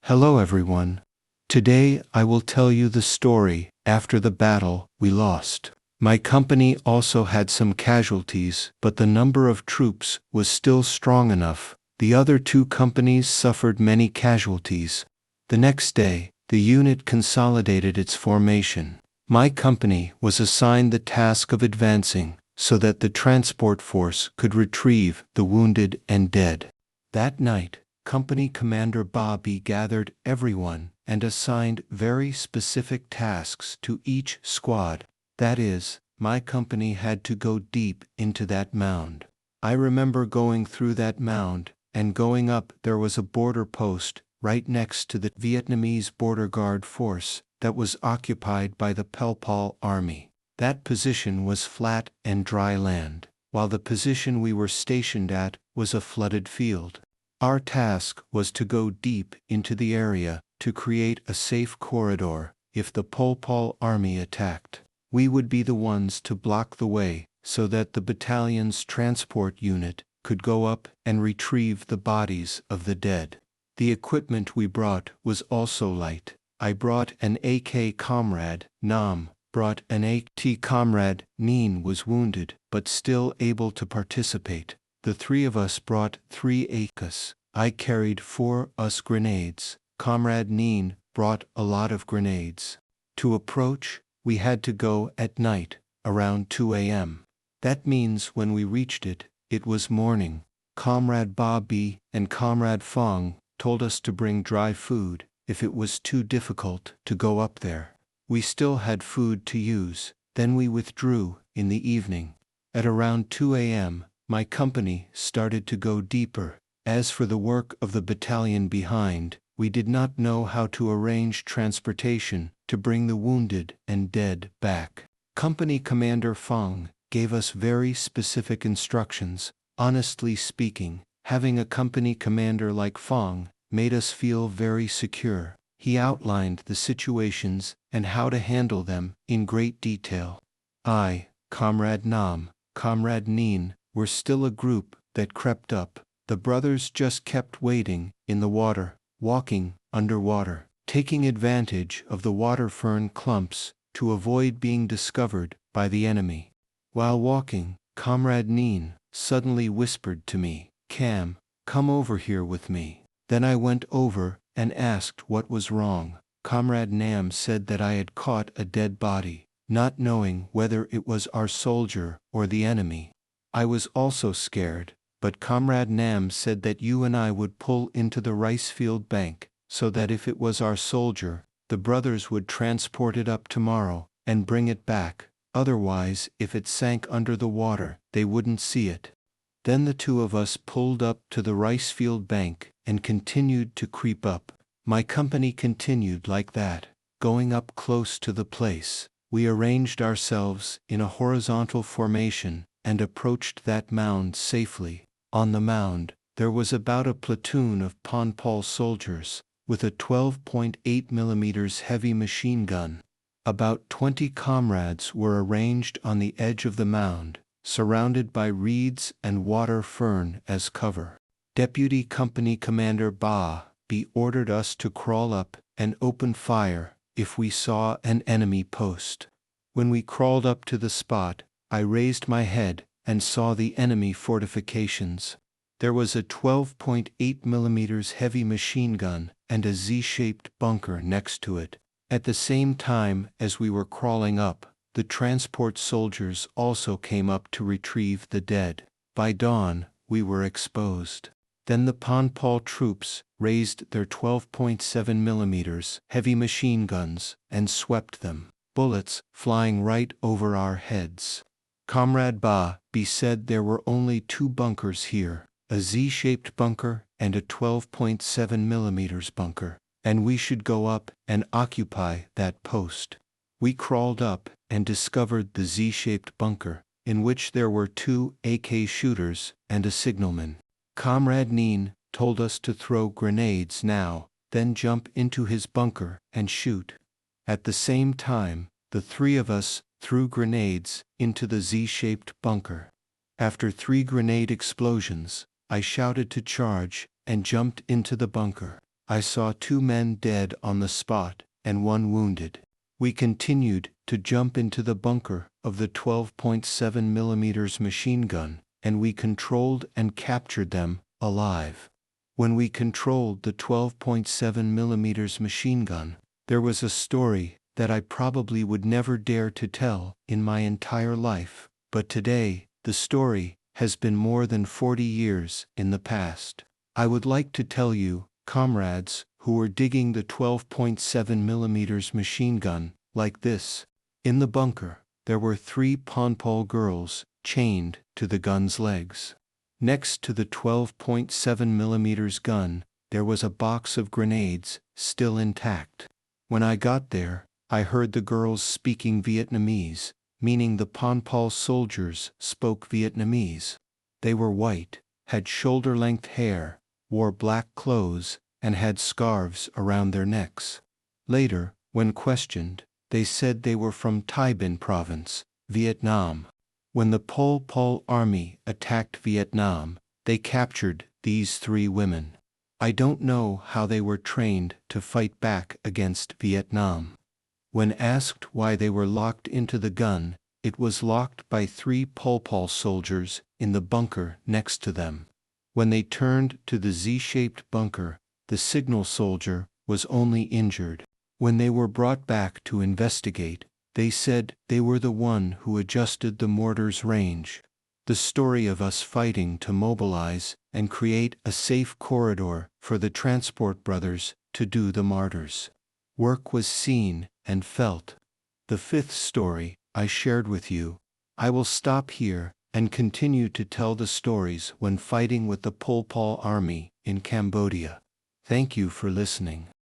Hello everyone. Today I will tell you the story after the battle we lost. My company also had some casualties, but the number of troops was still strong enough. The other two companies suffered many casualties. The next day, the unit consolidated its formation. My company was assigned the task of advancing so that the transport force could retrieve the wounded and dead. That night, Company Commander Bobby gathered everyone and assigned very specific tasks to each squad. That is, my company had to go deep into that mound. I remember going through that mound, and going up there was a border post right next to the Vietnamese border guard force that was occupied by the PolPot army. That position was flat and dry land, while the position we were stationed at was a flooded field. Our task was to go deep into the area to create a safe corridor if the PolPot army attacked. We would be the ones to block the way so that the battalion's transport unit could go up and retrieve the bodies of the dead. The equipment we brought was also light. I brought an AK comrade, Nam, brought an AT comrade, Neen was wounded but still able to participate. The three of us brought 3 AKs. I carried 4 US grenades. Comrade Neen brought a lot of grenades. To approach, we had to go at night, around 2 a.m. That means when we reached it, it was morning. Comrade Bobby and Comrade Fong told us to bring dry food if it was too difficult to go up there. We still had food to use. Then we withdrew in the evening. At around 2 a.m., my company started to go deeper. As for the work of the battalion behind, we did not know how to arrange transportation to bring the wounded and dead back. Company Commander Fong gave us very specific instructions. Honestly speaking, having a company commander like Fong made us feel very secure. He outlined the situations and how to handle them in great detail. I, Comrade Nam, Comrade Neen, were still a group that crept up. The brothers just kept waiting in the water, walking underwater, taking advantage of the water fern clumps to avoid being discovered by the enemy. While walking, Comrade Neen suddenly whispered to me, "Cam, come over here with me." Then I went over and asked what was wrong. Comrade Nam said that I had caught a dead body, not knowing whether it was our soldier or the enemy. I was also scared, but Comrade Nam said that you and I would pull into the rice field bank, so that if it was our soldier, the brothers would transport it up tomorrow and bring it back. Otherwise, if it sank under the water, they wouldn't see it. Then the two of us pulled up to the rice field bank and continued to creep up. My company continued like that, going up close to the place. We arranged ourselves in a horizontal formation and approached that mound safely. On the mound, there was about a platoon of PolPot soldiers with a 12.8 mm heavy machine gun. About 20 comrades were arranged on the edge of the mound, surrounded by reeds and water fern as cover. Deputy Company Commander B ordered us to crawl up and open fire if we saw an enemy post. When we crawled up to the spot, I raised my head and saw the enemy fortifications. There was a 12.8 mm heavy machine gun and a Z-shaped bunker next to it. At the same time as we were crawling up, the transport soldiers also came up to retrieve the dead. By dawn, we were exposed. Then the PolPot troops raised their 12.7 mm heavy machine guns and swept them, bullets flying right over our heads. Comrade B said there were only 2 bunkers here, a Z-shaped bunker and a 12.7 mm bunker, and we should go up and occupy that post. We crawled up and discovered the Z-shaped bunker, in which there were 2 AK shooters and a signalman. Comrade Neen told us to throw grenades now, then jump into his bunker and shoot. At the same time, the 3 of us threw grenades into the Z-shaped bunker. After 3 grenade explosions, I shouted to charge and jumped into the bunker. I saw 2 men dead on the spot and 1 wounded. We continued to jump into the bunker of the 12.7mm machine gun, and we controlled and captured them alive. When we controlled the 12.7mm machine gun, there was a story that I probably would never dare to tell in my entire life, but today, the story has been more than 40 years in the past. I would like to tell you, comrades, who were digging the 12.7mm machine gun, like this. In the bunker, there were 3 PolPot girls chained to the gun's legs. Next to the 12.7mm gun, there was a box of grenades, still intact. When I got there, I heard the girls speaking Vietnamese, meaning the PolPot soldiers spoke Vietnamese. They were white, had shoulder-length hair, wore black clothes, and had scarves around their necks. Later, when questioned, they said they were from Tay Binh province, Vietnam. When the PolPot army attacked Vietnam, they captured these 3 women. I don't know how they were trained to fight back against Vietnam. When asked why they were locked into the gun, it was locked by 3 PolPot soldiers in the bunker next to them. When they turned to the Z-shaped bunker, the signal soldier was only injured. When they were brought back to investigate, they said they were the one who adjusted the mortar's range. The story of us fighting to mobilize and create a safe corridor for the transport brothers to do the martyrs' work was seen and felt. The 5th story I shared with you. I will stop here and continue to tell the stories when fighting with the PolPot army in Cambodia. Thank you for listening.